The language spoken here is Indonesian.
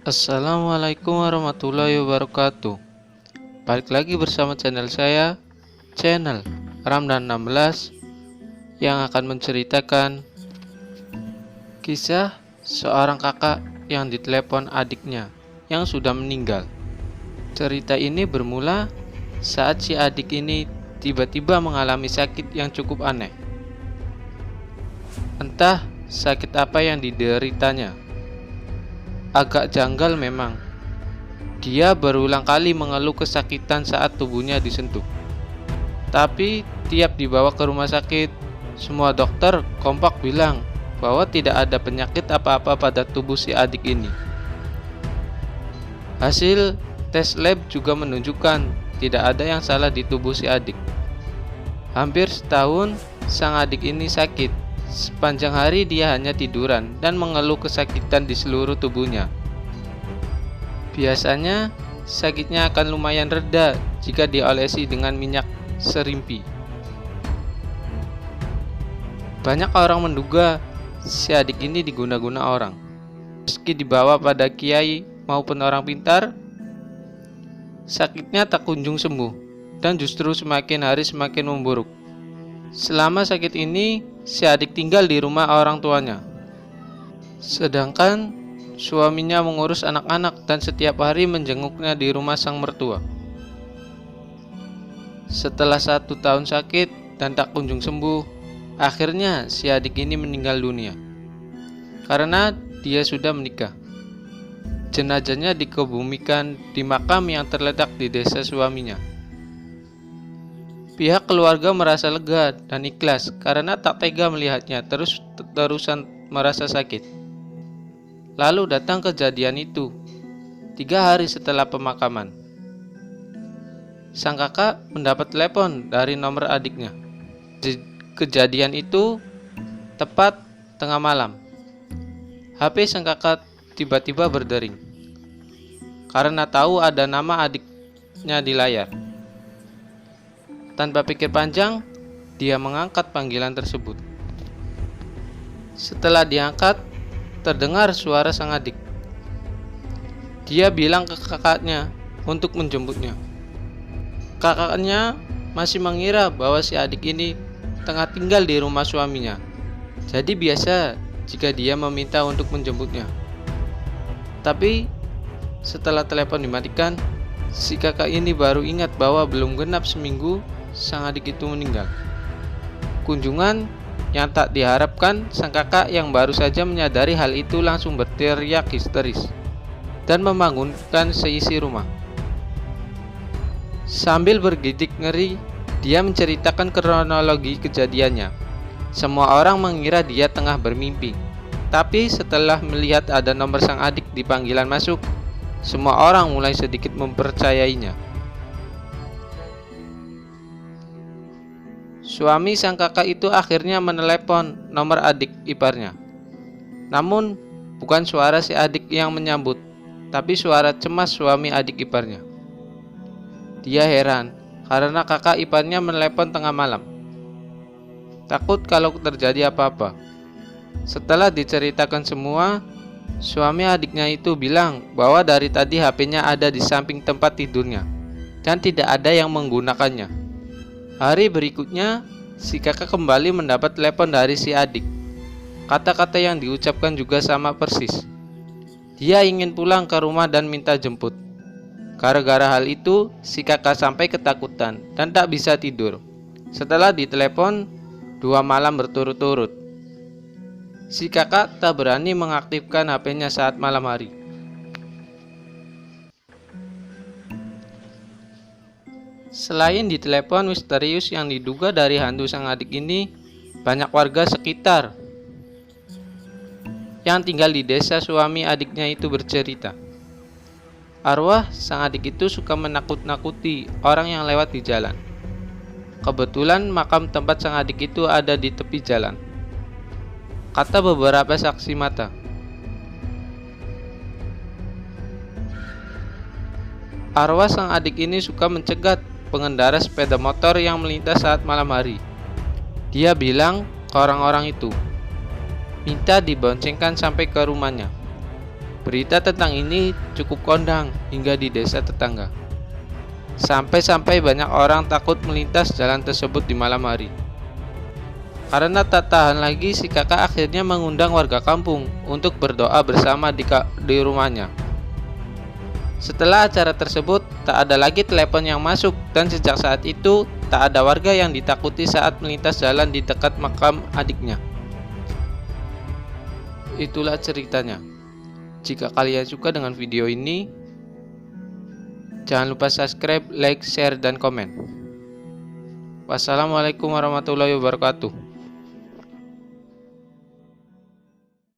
Assalamualaikum warahmatullahi wabarakatuh. Balik lagi bersama channel saya, channel Ramdan 16, yang akan menceritakan kisah seorang kakak yang ditelepon adiknya yang sudah meninggal. Cerita ini bermula saat si adik ini tiba-tiba mengalami sakit yang cukup aneh. Entah sakit apa yang dideritanya. Agak janggal memang. Dia berulang kali mengeluh kesakitan saat tubuhnya disentuh. Tapi tiap dibawa ke rumah sakit, semua dokter kompak bilang bahwa tidak ada penyakit apa-apa pada tubuh si adik ini. Hasil tes lab juga menunjukkan tidak ada yang salah di tubuh si adik. Hampir setahun sang adik ini sakit. Sepanjang hari dia hanya tiduran dan mengeluh kesakitan di seluruh tubuhnya. Biasanya sakitnya akan lumayan reda jika diolesi dengan minyak serimpi. Banyak orang menduga si adik ini diguna-guna orang. Meski dibawa pada kiai maupun orang pintar, sakitnya tak kunjung sembuh dan justru semakin hari semakin memburuk. Selama sakit ini, si adik tinggal di rumah orang tuanya. Sedangkan suaminya mengurus anak-anak dan setiap hari menjenguknya di rumah sang mertua. Setelah 1 tahun sakit dan tak kunjung sembuh, akhirnya si adik ini meninggal dunia karena dia sudah menikah. Jenazahnya dikebumikan di makam yang terletak di desa suaminya. Pihak keluarga merasa lega dan ikhlas karena tak tega melihatnya terusan merasa sakit. Lalu datang kejadian itu 3 hari setelah pemakaman. Sang kakak mendapat telepon dari nomor adiknya. Kejadian itu tepat tengah malam. HP sang kakak tiba-tiba berdering karena tahu ada nama adiknya di layar. Tanpa pikir panjang, dia mengangkat panggilan tersebut. Setelah diangkat, terdengar suara sang adik. Dia bilang ke kakaknya untuk menjemputnya. Kakaknya masih mengira bahwa si adik ini tengah tinggal di rumah suaminya. Jadi biasa jika dia meminta untuk menjemputnya. Tapi setelah telepon dimatikan, si kakak ini baru ingat bahwa belum genap seminggu sang adik itu meninggal. Kunjungan yang tak diharapkan, sang kakak yang baru saja menyadari hal itu langsung berteriak histeris dan membangunkan seisi rumah. Sambil bergidik ngeri, dia menceritakan kronologi kejadiannya. Semua orang mengira dia tengah bermimpi, tapi setelah melihat ada nomor sang adik di panggilan masuk, semua orang mulai sedikit mempercayainya. Suami sang kakak itu akhirnya menelepon nomor adik iparnya. Namun, bukan suara si adik yang menyambut, tapi suara cemas suami adik iparnya. Dia heran karena kakak iparnya menelepon tengah malam. Takut kalau terjadi apa-apa. Setelah diceritakan semua, suami adiknya itu bilang bahwa dari tadi HP-nya ada di samping tempat tidurnya dan tidak ada yang menggunakannya. Hari berikutnya, si kakak kembali mendapat telepon dari si adik. Kata-kata yang diucapkan juga sama persis. Dia ingin pulang ke rumah dan minta jemput. Gara-gara hal itu, si kakak sampai ketakutan dan tak bisa tidur. Setelah ditelepon 2 malam berturut-turut, si kakak tak berani mengaktifkan HP-nya saat malam hari. Selain ditelepon misterius yang diduga dari hantu sang adik ini, banyak warga sekitar yang tinggal di desa suami adiknya itu bercerita. Arwah sang adik itu suka menakut-nakuti orang yang lewat di jalan. Kebetulan makam tempat sang adik itu ada di tepi jalan, kata beberapa saksi mata. Arwah sang adik ini suka mencegat pengendara sepeda motor yang melintas saat malam hari. Dia bilang ke orang-orang itu, minta diboncengkan sampai ke rumahnya. Berita tentang ini cukup kondang hingga di desa tetangga. Sampai-sampai banyak orang takut melintas jalan tersebut di malam hari. Karena tak tahan lagi, si kakak akhirnya mengundang warga kampung untuk berdoa bersama di rumahnya. Setelah acara tersebut, tak ada lagi telepon yang masuk, dan sejak saat itu tak ada warga yang ditakuti saat melintas jalan di dekat makam adiknya. Itulah ceritanya. Jika kalian suka dengan video ini, jangan lupa subscribe, like, share, dan komen. Wassalamualaikum warahmatullahi wabarakatuh.